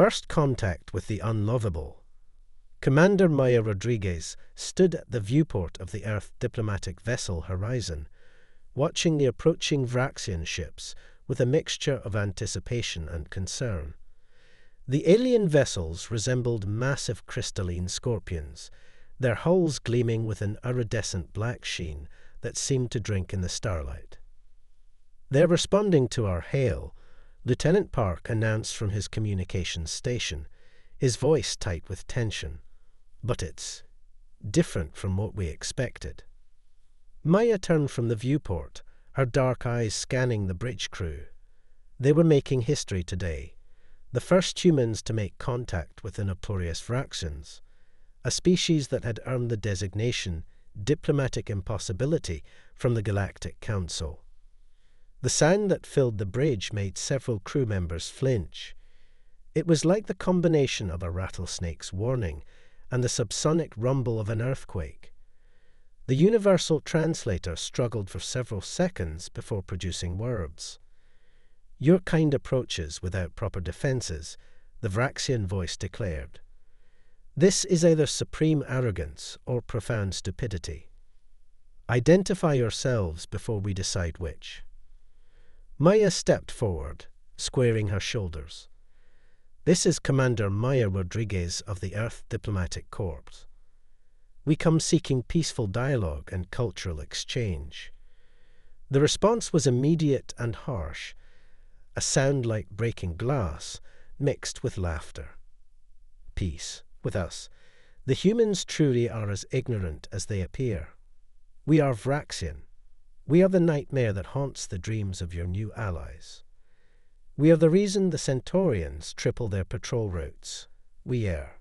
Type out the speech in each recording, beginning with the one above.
First contact with the unlovable. Commander Maya Rodriguez stood at the viewport of the Earth diplomatic vessel Horizon, watching the approaching Vraxian ships with a mixture of anticipation and concern. The alien vessels resembled massive crystalline scorpions, their hulls gleaming with an iridescent black sheen that seemed to drink in the starlight. They're responding to our hail, Lieutenant Park announced from his communications station, his voice tight with tension. But it's different from what we expected. Maya turned from the viewport, her dark eyes scanning the bridge crew. They were making history today, the first humans to make contact with the notorious Vraxians, a species that had earned the designation Diplomatic Impossibility from the Galactic Council. The sound that filled the bridge made several crew members flinch. It was like the combination of a rattlesnake's warning and the subsonic rumble of an earthquake. The universal translator struggled for several seconds before producing words. "Your kind approaches without proper defenses," the Vraxian voice declared. "This is either supreme arrogance or profound stupidity. Identify yourselves before we decide which." Maya stepped forward, squaring her shoulders. "This is Commander Maya Rodriguez of the Earth Diplomatic Corps. We come seeking peaceful dialogue and cultural exchange." The response was immediate and harsh, a sound like breaking glass mixed with laughter. "Peace, with us. The humans truly are as ignorant as they appear. We are Vraxian. We are the nightmare that haunts the dreams of your new allies. We are the reason the Centaurians triple their patrol routes. We are."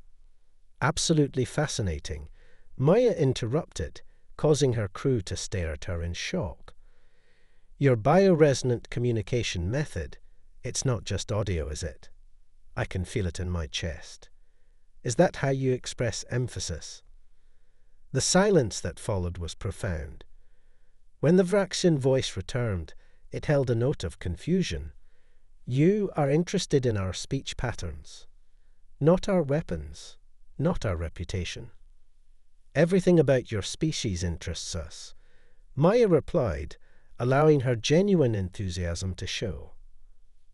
"Absolutely fascinating," Maya interrupted, causing her crew to stare at her in shock. "Your bioresonant communication method, it's not just audio, is it? I can feel it in my chest. Is that how you express emphasis?" The silence that followed was profound. When the Vraxian voice returned, it held a note of confusion. "You are interested in our speech patterns, not our weapons, not our reputation. Everything about your species interests us," Maya replied, allowing her genuine enthusiasm to show.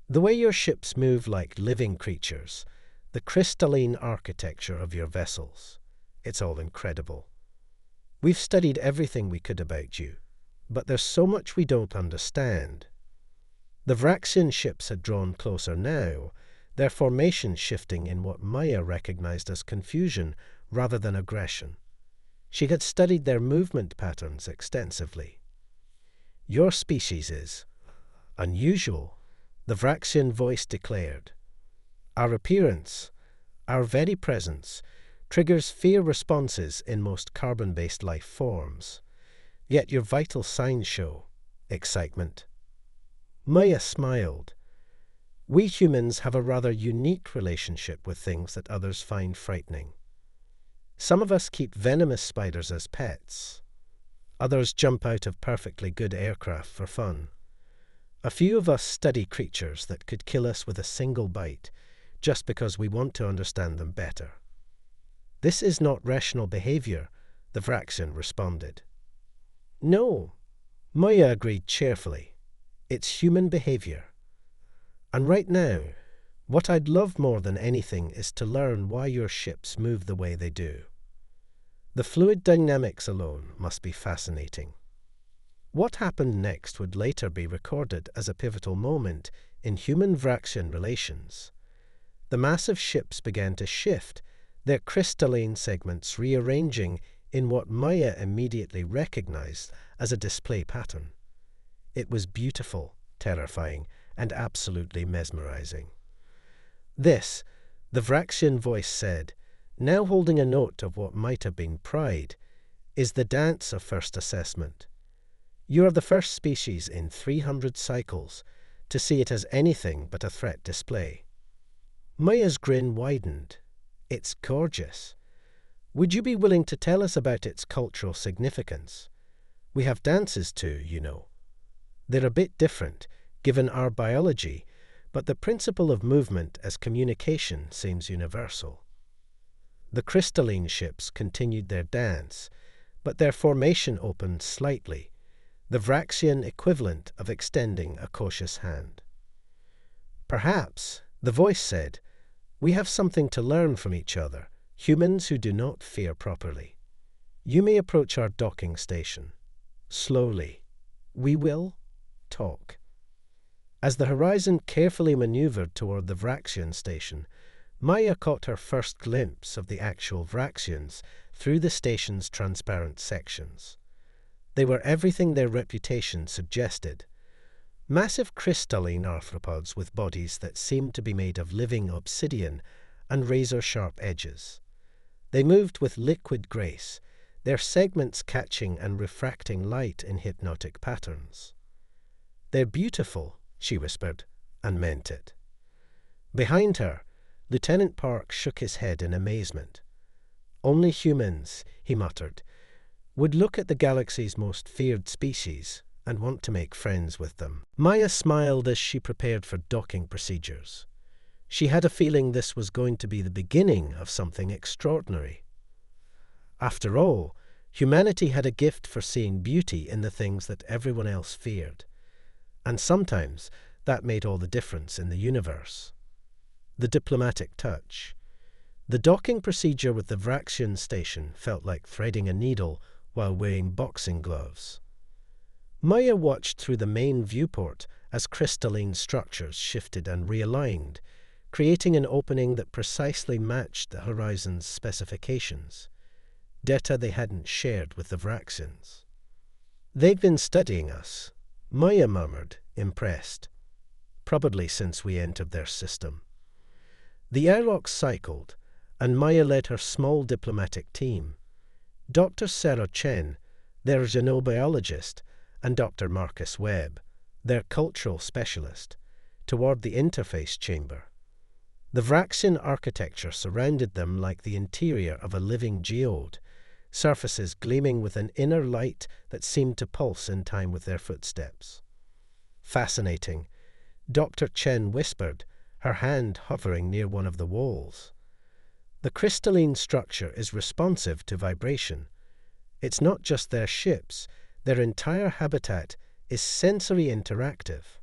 "The way your ships move like living creatures, the crystalline architecture of your vessels, it's all incredible. We've studied everything we could about you, but there's so much we don't understand." The Vraxian ships had drawn closer now, their formation shifting in what Maya recognized as confusion rather than aggression. She had studied their movement patterns extensively. "Your species is unusual," the Vraxian voice declared. "Our appearance, our very presence, triggers fear responses in most carbon-based life forms. Yet your vital signs show excitement." Maya smiled. "We humans have a rather unique relationship with things that others find frightening. Some of us keep venomous spiders as pets. Others jump out of perfectly good aircraft for fun. A few of us study creatures that could kill us with a single bite, just because we want to understand them better." "This is not rational behavior," the Vraxian responded. "No," Maya agreed cheerfully. "It's human behavior. And right now, what I'd love more than anything is to learn why your ships move the way they do. The fluid dynamics alone must be fascinating." What happened next would later be recorded as a pivotal moment in human-Vraxian relations. The massive ships began to shift, their crystalline segments rearranging in what Maya immediately recognized as a display pattern. It was beautiful, terrifying, and absolutely mesmerizing. "This," the Vraxian voice said, now holding a note of what might have been pride, "is the dance of first assessment. You are the first species in 300 cycles to see it as anything but a threat display." Maya's grin widened. "It's gorgeous. Would you be willing to tell us about its cultural significance? We have dances too, you know. They're a bit different, given our biology, but the principle of movement as communication seems universal. The crystalline ships continued their dance, but their formation opened slightly, the Vraxian equivalent of extending a cautious hand. Perhaps, the voice said, we have something to learn from each other, humans who do not fear properly. You may approach our docking station. Slowly. We will talk. As the horizon carefully maneuvered toward the Vraxian station, Maya caught her first glimpse of the actual Vraxians through the station's transparent sections. They were everything their reputation suggested. Massive crystalline arthropods with bodies that seemed to be made of living obsidian and razor-sharp edges. They moved with liquid grace, their segments catching and refracting light in hypnotic patterns. "They're beautiful," she whispered, and meant it. Behind her, Lieutenant Park shook his head in amazement. "Only humans," he muttered, "would look at the galaxy's most feared species and want to make friends with them." Maya smiled as she prepared for docking procedures. She had a feeling this was going to be the beginning of something extraordinary. After all, humanity had a gift for seeing beauty in the things that everyone else feared. And sometimes that made all the difference in the universe. The diplomatic touch. The docking procedure with the Vraxian station felt like threading a needle while wearing boxing gloves. Maya watched through the main viewport as crystalline structures shifted and realigned, creating an opening that precisely matched the horizon's specifications, data they hadn't shared with the Vraxians. "They've been studying us," Maya murmured, impressed. "Probably since we entered their system." The airlocks cycled, and Maya led her small diplomatic team. Dr. Sarah Chen, their xenobiologist, and Dr. Marcus Webb, their cultural specialist, toward the interface chamber. The Vraxian architecture surrounded them like the interior of a living geode, surfaces gleaming with an inner light that seemed to pulse in time with their footsteps. "Fascinating," Dr. Chen whispered, her hand hovering near one of the walls. "The crystalline structure is responsive to vibration. It's not just their ships, their entire habitat is sensory interactive."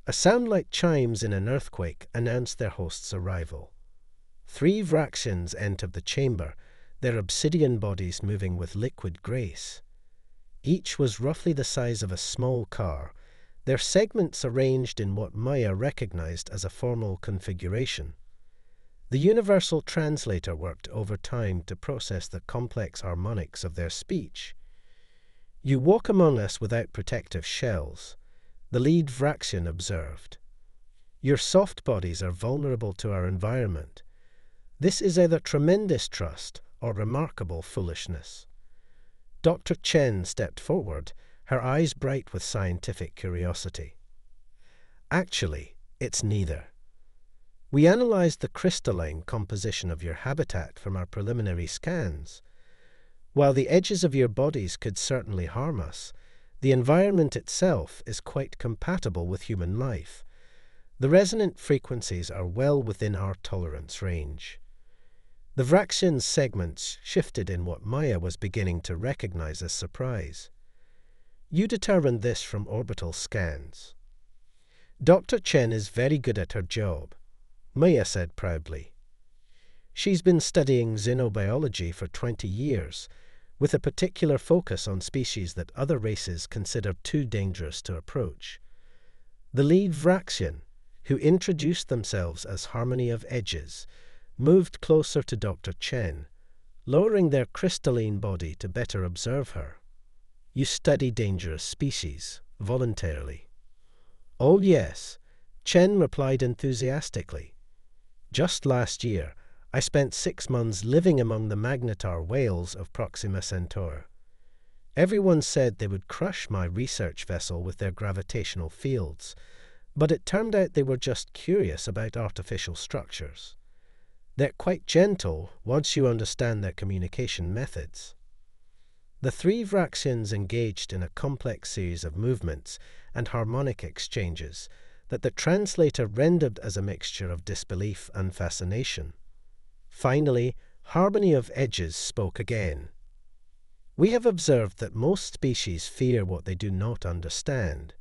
A sound like chimes in an earthquake announced their host's arrival. 3 Vraxians entered the chamber, their obsidian bodies moving with liquid grace. Each was roughly the size of a small car, their segments arranged in what Maya recognized as a formal configuration. The universal translator worked over time to process the complex harmonics of their speech. "You walk among us without protective shells," the lead Vraxian observed. "Your soft bodies are vulnerable to our environment. This is either tremendous trust or remarkable foolishness." Dr. Chen stepped forward, her eyes bright with scientific curiosity. "Actually, it's neither. We analyzed the crystalline composition of your habitat from our preliminary scans. While the edges of your bodies could certainly harm us, the environment itself is quite compatible with human life. The resonant frequencies are well within our tolerance range." The Vraxian segments shifted in what Maya was beginning to recognize as surprise. "You determined this from orbital scans." "Dr. Chen is very good at her job," Maya said proudly. "She's been studying xenobiology for 20 years, with a particular focus on species that other races consider too dangerous to approach. The lead Vraxian, who introduced themselves as Harmony of Edges, moved closer to Dr. Chen, lowering their crystalline body to better observe her. "You study dangerous species, voluntarily." "Oh yes," Chen replied enthusiastically. "Just last year, I spent 6 months living among the magnetar whales of Proxima Centauri. Everyone said they would crush my research vessel with their gravitational fields, but it turned out they were just curious about artificial structures. They're quite gentle once you understand their communication methods." The 3 Vraxians engaged in a complex series of movements and harmonic exchanges that the translator rendered as a mixture of disbelief and fascination. Finally, Harmony of Edges spoke again. We have observed that most species fear what they do not understand.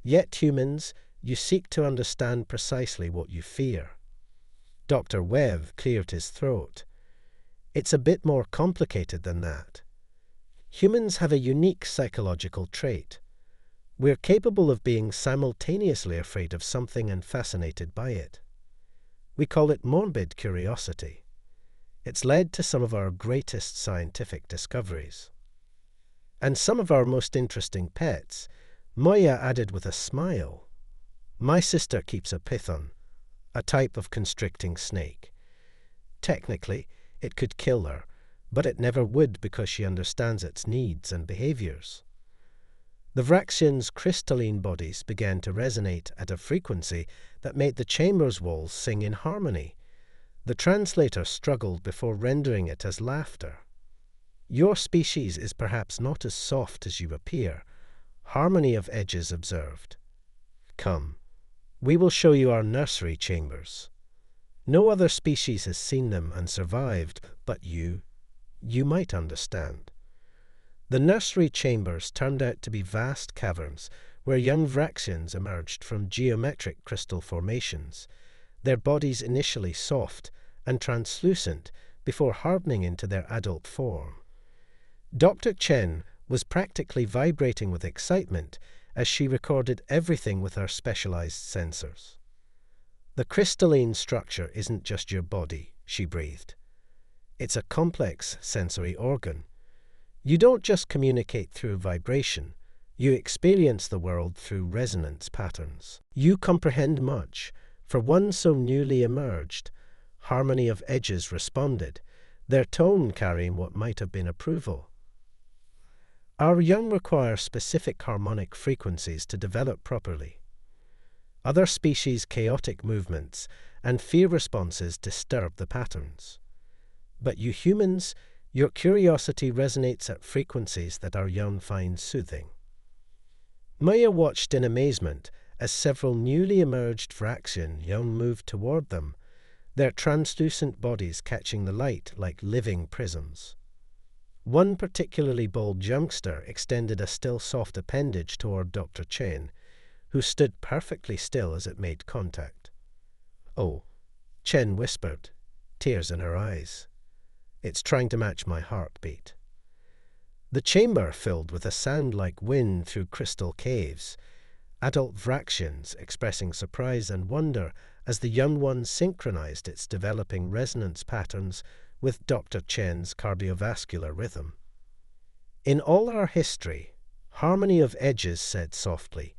Yet humans, you seek to understand precisely what you fear. Dr. Webb cleared his throat. It's a bit more complicated than that. Humans have a unique psychological trait. We're capable of being simultaneously afraid of something and fascinated by it. We call it morbid curiosity. It's led to some of our greatest scientific discoveries. And some of our most interesting pets, Moya added with a smile. My sister keeps a python, a type of constricting snake. Technically, it could kill her, but it never would because she understands its needs and behaviors. The Vraxians' crystalline bodies began to resonate at a frequency that made the chamber's walls sing in harmony. The translator struggled before rendering it as laughter. Your species is perhaps not as soft as you appear, Harmony of Edges observed. Come, we will show you our nursery chambers. No other species has seen them and survived, but you might understand. The nursery chambers turned out to be vast caverns where young Vraxians emerged from geometric crystal formations, their bodies initially soft and translucent before hardening into their adult form. Dr. Chen was practically vibrating with excitement as she recorded everything with her specialized sensors. The crystalline structure isn't just your body, she breathed. It's a complex sensory organ. You don't just communicate through vibration, you experience the world through resonance patterns. You comprehend much. For one so newly emerged, Harmony of Edges responded, their tone carrying what might have been approval. Our young require specific harmonic frequencies to develop properly. Other species' chaotic movements and fear responses disturb the patterns. But you humans, your curiosity resonates at frequencies that our young find soothing. Maya watched in amazement as several newly emerged Vraxian young moved toward them, their translucent bodies catching the light like living prisms. One particularly bold youngster extended a still soft appendage toward Dr. Chen, who stood perfectly still as it made contact. Oh, Chen whispered, tears in her eyes. It's trying to match my heartbeat. The chamber filled with a sound like wind through crystal caves, adult Vraxians expressing surprise and wonder as the young one synchronized its developing resonance patterns with Dr. Chen's cardiovascular rhythm. In all our history, Harmony of Edges said softly,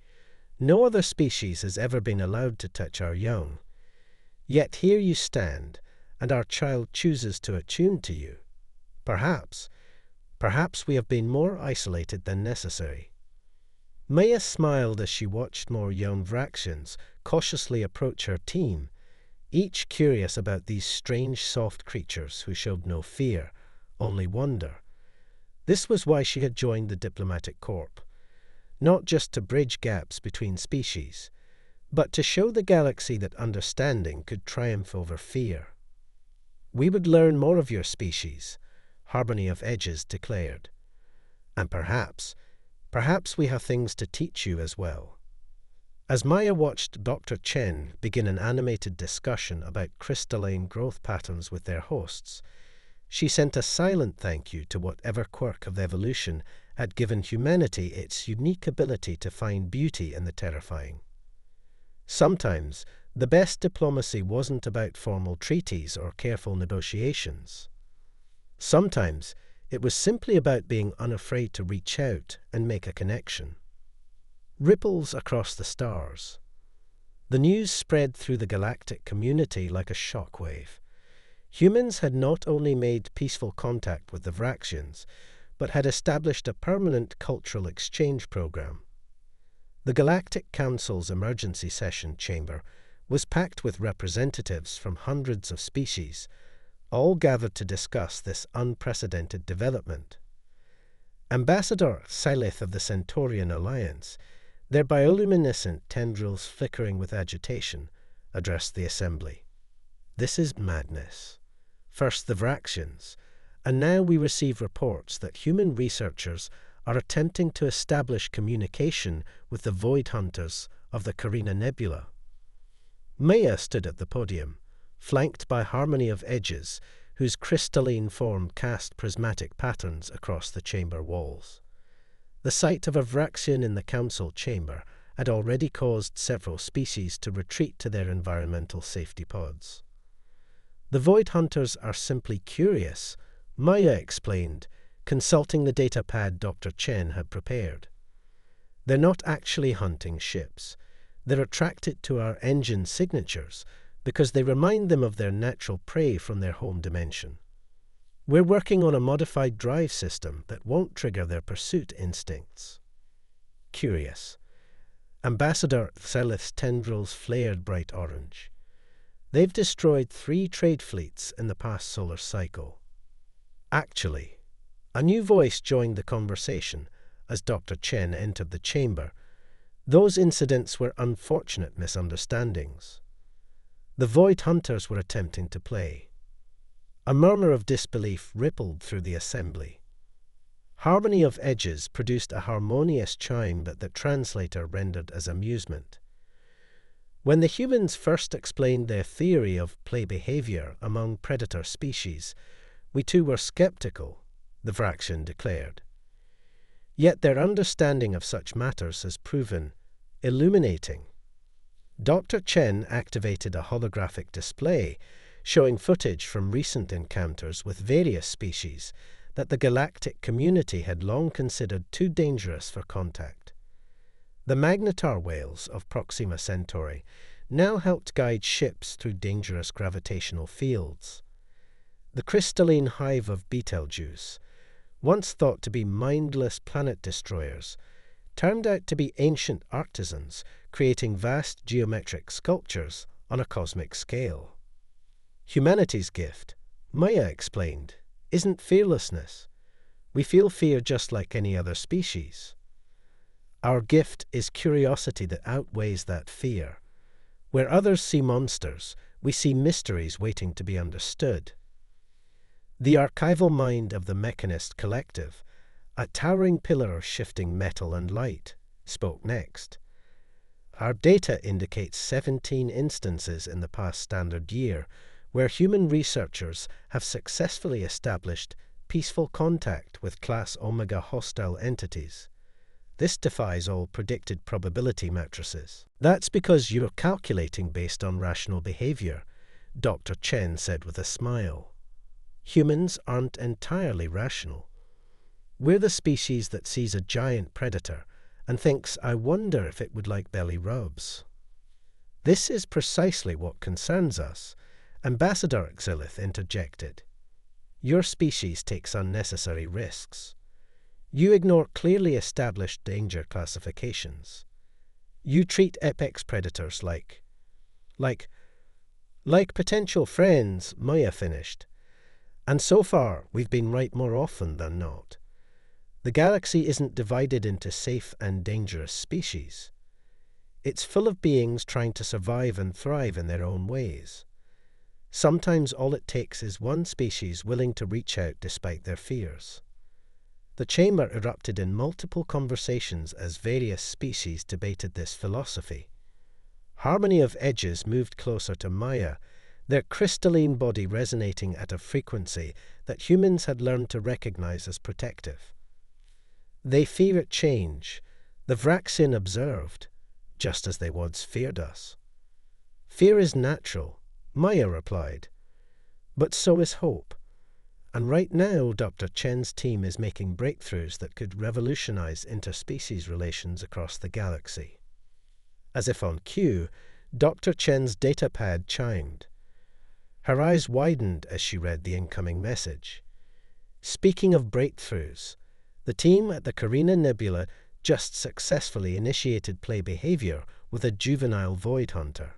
no other species has ever been allowed to touch our young. Yet here you stand, and our child chooses to attune to you. Perhaps we have been more isolated than necessary. Maya smiled as she watched more young Vraxians cautiously approach her team, each curious about these strange soft creatures who showed no fear, only wonder. This was why she had joined the Diplomatic Corps, not just to bridge gaps between species, but to show the galaxy that understanding could triumph over fear. We would learn more of your species, Harmony of Edges declared. And perhaps we have things to teach you as well. As Maya watched Dr. Chen begin an animated discussion about crystalline growth patterns with their hosts, she sent a silent thank you to whatever quirk of evolution had given humanity its unique ability to find beauty in the terrifying. Sometimes, the best diplomacy wasn't about formal treaties or careful negotiations. Sometimes, it was simply about being unafraid to reach out and make a connection. Ripples across the stars. The news spread through the galactic community like a shockwave. Humans had not only made peaceful contact with the Vraxians, but had established a permanent cultural exchange program. The Galactic Council's emergency session chamber was packed with representatives from hundreds of species, all gathered to discuss this unprecedented development. Ambassador Silith of the Centaurian Alliance, their bioluminescent tendrils flickering with agitation, addressed the assembly. This is madness. First the Vraxians, and now we receive reports that human researchers are attempting to establish communication with the void hunters of the Carina Nebula. Maya stood at the podium, flanked by harmony of edges whose crystalline form cast prismatic patterns across the chamber walls. The sight of a Vraxian in the council chamber had already caused several species to retreat to their environmental safety pods. The void hunters are simply curious, Maya explained, consulting the datapad Dr. Chen had prepared. They're not actually hunting ships. They're attracted to our engine signatures because they remind them of their natural prey from their home dimension. We're working on a modified drive system that won't trigger their pursuit instincts. Curious. Ambassador Xelith's tendrils flared bright orange. They've destroyed 3 trade fleets in the past solar cycle. Actually, a new voice joined the conversation as Dr. Chen entered the chamber. Those incidents were unfortunate misunderstandings. The void hunters were attempting to play. A murmur of disbelief rippled through the assembly. Harmony of edges produced a harmonious chime that the translator rendered as amusement. When the humans first explained their theory of play behavior among predator species, we too were skeptical, the Vraxian declared. Yet their understanding of such matters has proven illuminating. Dr. Chen activated a holographic display showing footage from recent encounters with various species that the galactic community had long considered too dangerous for contact. The magnetar whales of Proxima Centauri now helped guide ships through dangerous gravitational fields. The crystalline hive of Betelgeuse, once thought to be mindless planet destroyers, turned out to be ancient artisans creating vast geometric sculptures on a cosmic scale. Humanity's gift, Maya explained, isn't fearlessness. We feel fear just like any other species. Our gift is curiosity that outweighs that fear. Where others see monsters, we see mysteries waiting to be understood. The archival mind of the Mechanist Collective, a towering pillar of shifting metal and light, spoke next. Our data indicates 17 instances in the past standard year where human researchers have successfully established peaceful contact with Class Omega hostile entities. This defies all predicted probability matrices. That's because you're calculating based on rational behavior, Dr. Chen said with a smile. Humans aren't entirely rational. We're the species that sees a giant predator and thinks, I wonder if it would like belly rubs. This is precisely what concerns us, Ambassador Xelith interjected. Your species takes unnecessary risks. You ignore clearly established danger classifications. You treat apex predators like potential friends, Maya finished. And so far, we've been right more often than not. The galaxy isn't divided into safe and dangerous species. It's full of beings trying to survive and thrive in their own ways. Sometimes all it takes is one species willing to reach out despite their fears. The chamber erupted in multiple conversations as various species debated this philosophy. Harmony of edges moved closer to Maya, their crystalline body resonating at a frequency that humans had learned to recognize as protective. They fear change, the Vraxian observed, just as they once feared us. Fear is natural, Maya replied, but so is hope. And right now, Dr. Chen's team is making breakthroughs that could revolutionize interspecies relations across the galaxy. As if on cue, Dr. Chen's datapad chimed. Her eyes widened as she read the incoming message. Speaking of breakthroughs, the team at the Carina Nebula just successfully initiated play behavior with a juvenile void hunter.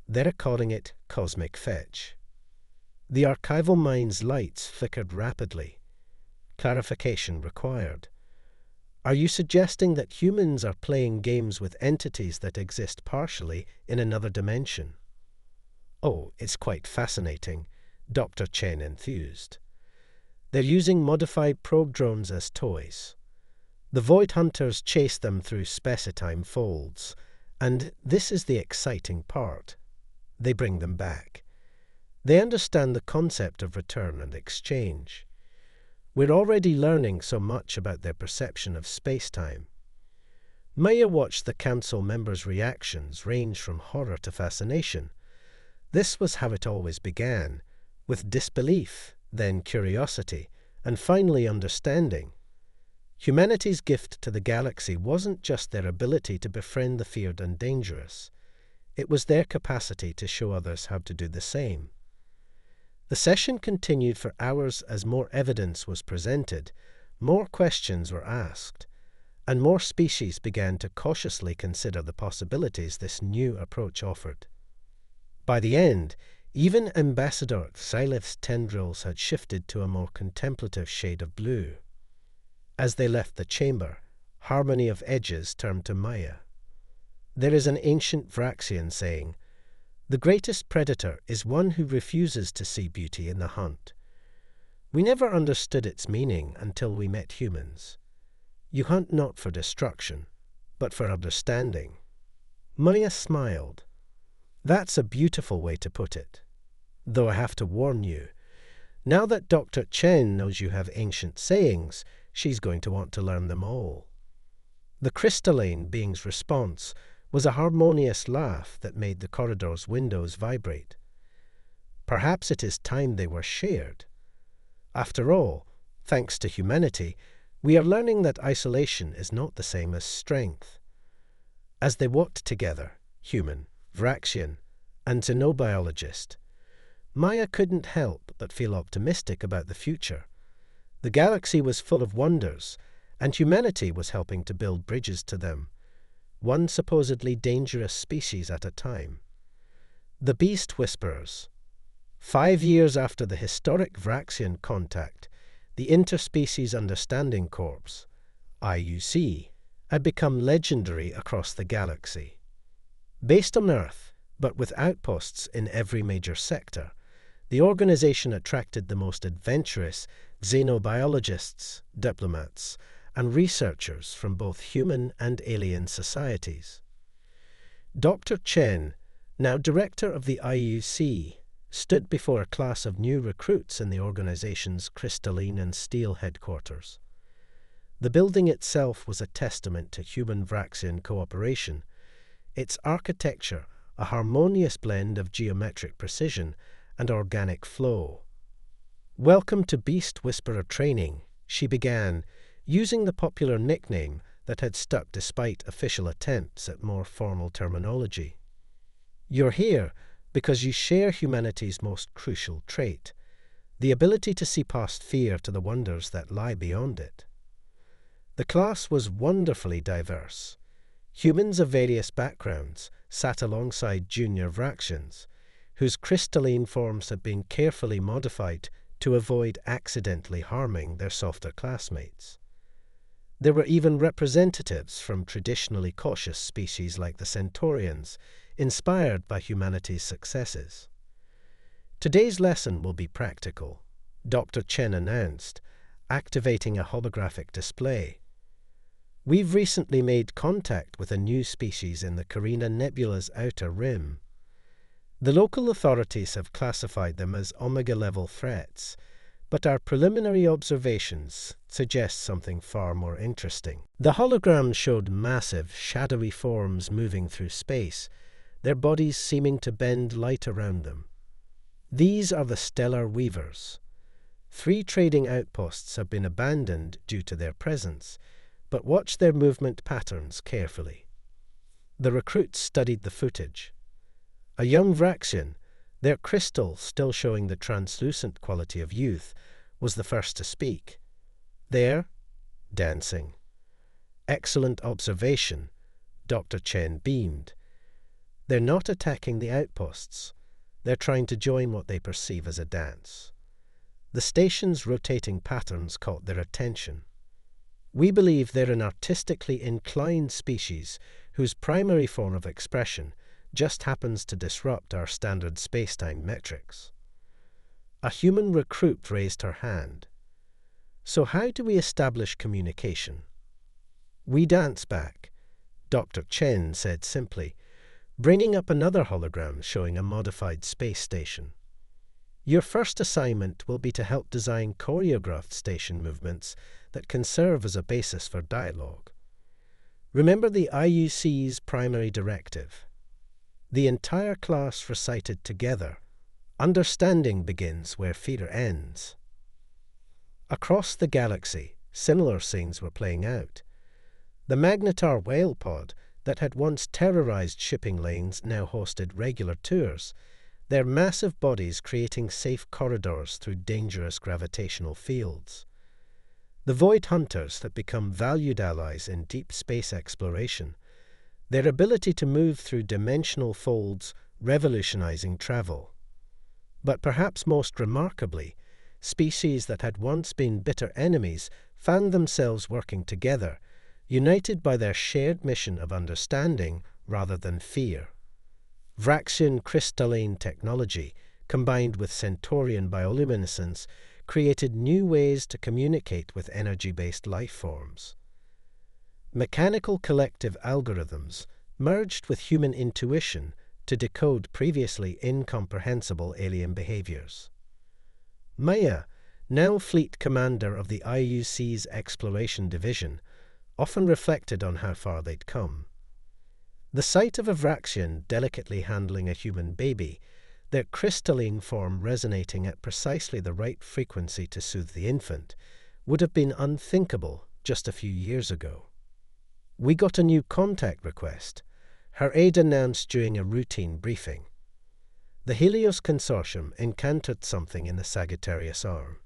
They're calling it Cosmic Fetch. The archival mind's lights flickered rapidly. Clarification required. Are you suggesting that humans are playing games with entities that exist partially in another dimension? Oh, it's quite fascinating, Dr. Chen enthused. They're using modified probe drones as toys. The Void Hunters chase them through space-time folds, and this is the exciting part. They bring them back. They understand the concept of return and exchange. We're already learning so much about their perception of space-time. Maya watched the council members' reactions range from horror to fascination. This was how it always began, with disbelief, then curiosity, and finally understanding. Humanity's gift to the galaxy wasn't just their ability to befriend the feared and dangerous. It was their capacity to show others how to do the same. The session continued for hours as more evidence was presented, more questions were asked, and more species began to cautiously consider the possibilities this new approach offered. By the end, even Ambassador Xylith's tendrils had shifted to a more contemplative shade of blue. As they left the chamber, Harmony of Edges turned to Maya. There is an ancient Vraxian saying, "The greatest predator is one who refuses to see beauty in the hunt." We never understood its meaning until we met humans. You hunt not for destruction, but for understanding. Maya smiled. That's a beautiful way to put it. Though I have to warn you, now that Dr. Chen knows you have ancient sayings, she's going to want to learn them all. The crystalline being's response was a harmonious laugh that made the corridor's windows vibrate. Perhaps it is time they were shared. After all, thanks to humanity, we are learning that isolation is not the same as strength. As they walked together, human, Vraxian, and xenobiologist, Maya couldn't help but feel optimistic about the future. The galaxy was full of wonders, and humanity was helping to build bridges to them, one supposedly dangerous species at a time. The Beast Whisperers. 5 years after the historic Vraxian contact, the Interspecies Understanding Corps, IUC, had become legendary across the galaxy. Based on Earth, but with outposts in every major sector, the organization attracted the most adventurous xenobiologists, diplomats, and researchers from both human and alien societies. Dr. Chen, now director of the IUC, stood before a class of new recruits in the organization's crystalline and steel headquarters. The building itself was a testament to human Vraxian cooperation, its architecture a harmonious blend of geometric precision and organic flow. "Welcome to Beast Whisperer training," she began, using the popular nickname that had stuck despite official attempts at more formal terminology. "You're here because you share humanity's most crucial trait, the ability to see past fear to the wonders that lie beyond it." The class was wonderfully diverse. Humans of various backgrounds sat alongside junior Vraxians, whose crystalline forms had been carefully modified to avoid accidentally harming their softer classmates. There were even representatives from traditionally cautious species like the Centaurians, inspired by humanity's successes. "Today's lesson will be practical," Dr. Chen announced, activating a holographic display. "We've recently made contact with a new species in the Carina Nebula's outer rim. The local authorities have classified them as Omega-level threats, but our preliminary observations suggest something far more interesting." The hologram showed massive, shadowy forms moving through space, their bodies seeming to bend light around them. These are the Stellar Weavers. 3 trading outposts have been abandoned due to their presence, but watch their movement patterns carefully. The recruits studied the footage. A young Vraxian, their crystal still showing the translucent quality of youth, was the first to speak. "There, dancing." "Excellent observation," Dr. Chen beamed. "They're not attacking the outposts. They're trying to join what they perceive as a dance." The station's rotating patterns caught their attention. We believe they're an artistically inclined species whose primary form of expression just happens to disrupt our standard spacetime metrics. A human recruit raised her hand. So how do we establish communication? We dance back, Dr. Chen said simply, bringing up another hologram showing a modified space station. Your first assignment will be to help design choreographed station movements that can serve as a basis for dialogue. Remember the IUC's primary directive. The entire class recited together, "Understanding begins where fear ends." Across the galaxy, similar scenes were playing out. The Magnetar whale pod that had once terrorized shipping lanes now hosted regular tours, their massive bodies creating safe corridors through dangerous gravitational fields. The Void Hunters that become valued allies in deep space exploration, their ability to move through dimensional folds revolutionizing travel. But perhaps most remarkably, species that had once been bitter enemies found themselves working together, united by their shared mission of understanding rather than fear. Vraxian crystalline technology, combined with Centaurian bioluminescence, created new ways to communicate with energy-based life forms. Mechanical collective algorithms merged with human intuition to decode previously incomprehensible alien behaviors. Maya, now fleet commander of the IUC's Exploration Division, often reflected on how far they'd come. The sight of a Vraxian delicately handling a human baby, their crystalline form resonating at precisely the right frequency to soothe the infant, would have been unthinkable just a few years ago. We got a new contact request, her aide announced during a routine briefing. The Helios Consortium encountered something in the Sagittarius Arm.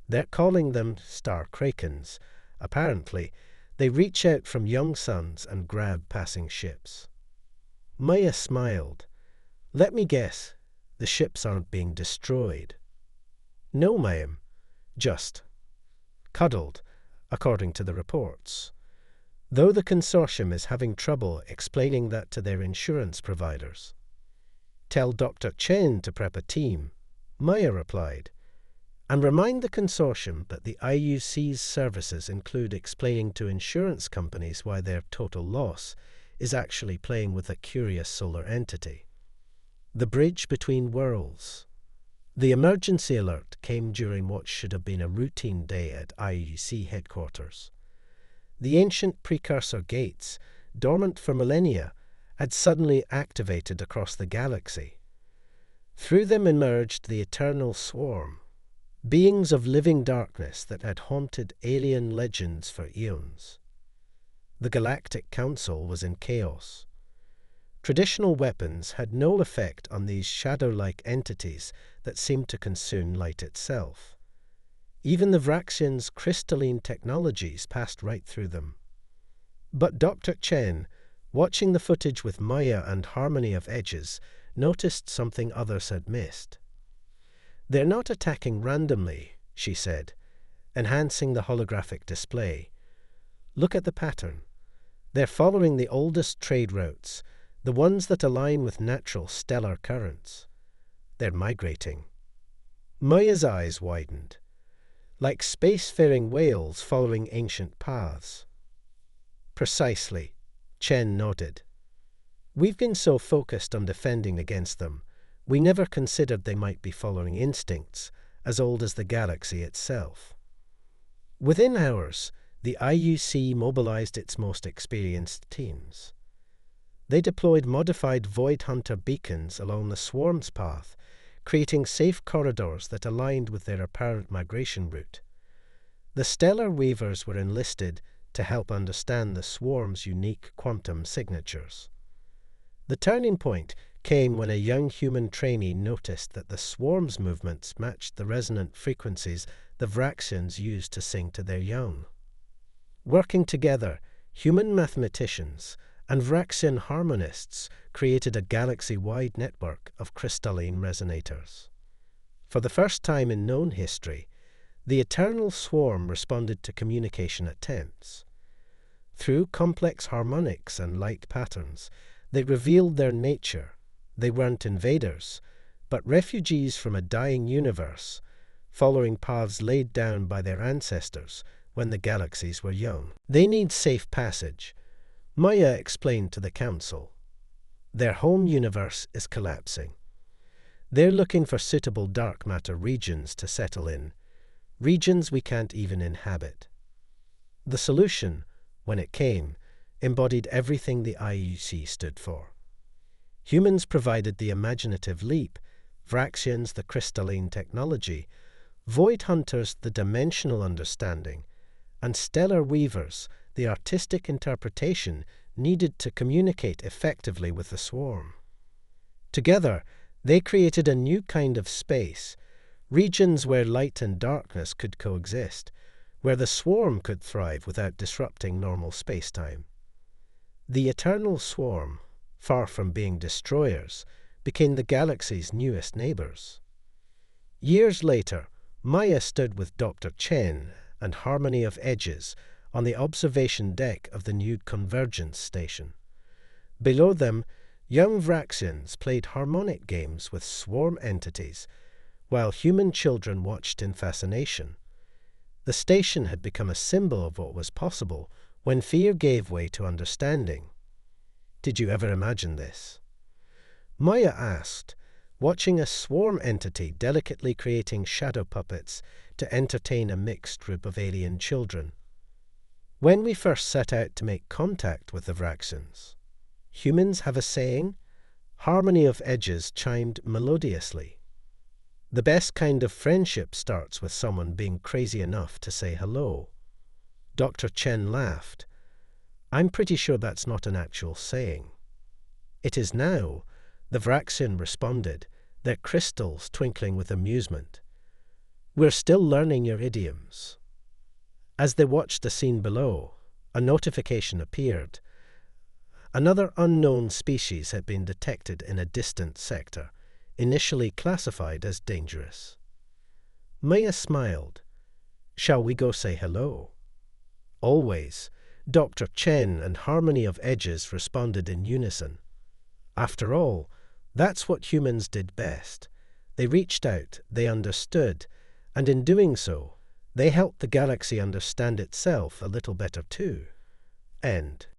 They're calling them star krakens. Apparently, they reach out from young suns and grab passing ships. Maya smiled. Let me guess, the ships aren't being destroyed. No, ma'am, just cuddled, according to the reports. Though the consortium is having trouble explaining that to their insurance providers. Tell Dr. Chen to prep a team, Maya replied, and remind the consortium that the IUC's services include explaining to insurance companies why their total loss is actually playing with a curious solar entity. The bridge between worlds. The emergency alert came during what should have been a routine day at IUC headquarters. The ancient precursor gates, dormant for millennia, had suddenly activated across the galaxy. Through them emerged the eternal swarm, beings of living darkness that had haunted alien legends for eons. The Galactic Council was in chaos. Traditional weapons had no effect on these shadow-like entities that seemed to consume light itself. Even the Vraxians' crystalline technologies passed right through them. But Dr. Chen, watching the footage with Maya and Harmony of Edges, noticed something others had missed. They're not attacking randomly, she said, enhancing the holographic display. Look at the pattern. They're following the oldest trade routes, the ones that align with natural stellar currents. They're migrating. Maya's eyes widened, like spacefaring whales following ancient paths. Precisely, Chen nodded. We've been so focused on defending against them, we never considered they might be following instincts as old as the galaxy itself. Within hours, the IUC mobilized its most experienced teams. They deployed modified Void Hunter beacons along the swarm's path, creating safe corridors that aligned with their apparent migration route. The Stellar Weavers were enlisted to help understand the swarm's unique quantum signatures. The turning point came when a young human trainee noticed that the swarm's movements matched the resonant frequencies the Vraxians used to sing to their young. Working together, human mathematicians and Vraxian harmonists created a galaxy-wide network of crystalline resonators. For the first time in known history, The eternal swarm responded to communication attempts. Through complex harmonics and light patterns, they revealed their nature. They weren't invaders, but refugees from a dying universe, following paths laid down by their ancestors when the galaxies were young. They need safe passage, Maya explained to the Council. Their home universe is collapsing. They're looking for suitable dark matter regions to settle in, regions we can't even inhabit. The solution, when it came, embodied everything the IUC stood for. Humans provided the imaginative leap, Vraxians the crystalline technology, void hunters the dimensional understanding, and stellar weavers the artistic interpretation needed to communicate effectively with the swarm. Together, they created a new kind of space, regions where light and darkness could coexist, where the swarm could thrive without disrupting normal space-time. The eternal swarm, far from being destroyers, became the galaxy's newest neighbors. Years later, Maya stood with Dr. Chen and Harmony of Edges on the observation deck of the new Convergence station. Below them, young Vraxians played harmonic games with swarm entities, while human children watched in fascination. The station had become a symbol of what was possible when fear gave way to understanding. Did you ever imagine this? Maya asked, watching a swarm entity delicately creating shadow puppets to entertain a mixed group of alien children. When we first set out to make contact with the Vraxians, humans have a saying, Harmony of Edges chimed melodiously. The best kind of friendship starts with someone being crazy enough to say hello. Dr. Chen laughed. I'm pretty sure that's not an actual saying. It is now, the Vraxian responded, their crystals twinkling with amusement. We're still learning your idioms. As they watched the scene below, a notification appeared. Another unknown species had been detected in a distant sector, initially classified as dangerous. Maya smiled. Shall we go say hello? Always, Dr. Chen and Harmony of Edges responded in unison. After all, that's what humans did best. They reached out, they understood, and in doing so, they helped the galaxy understand itself a little better too. End.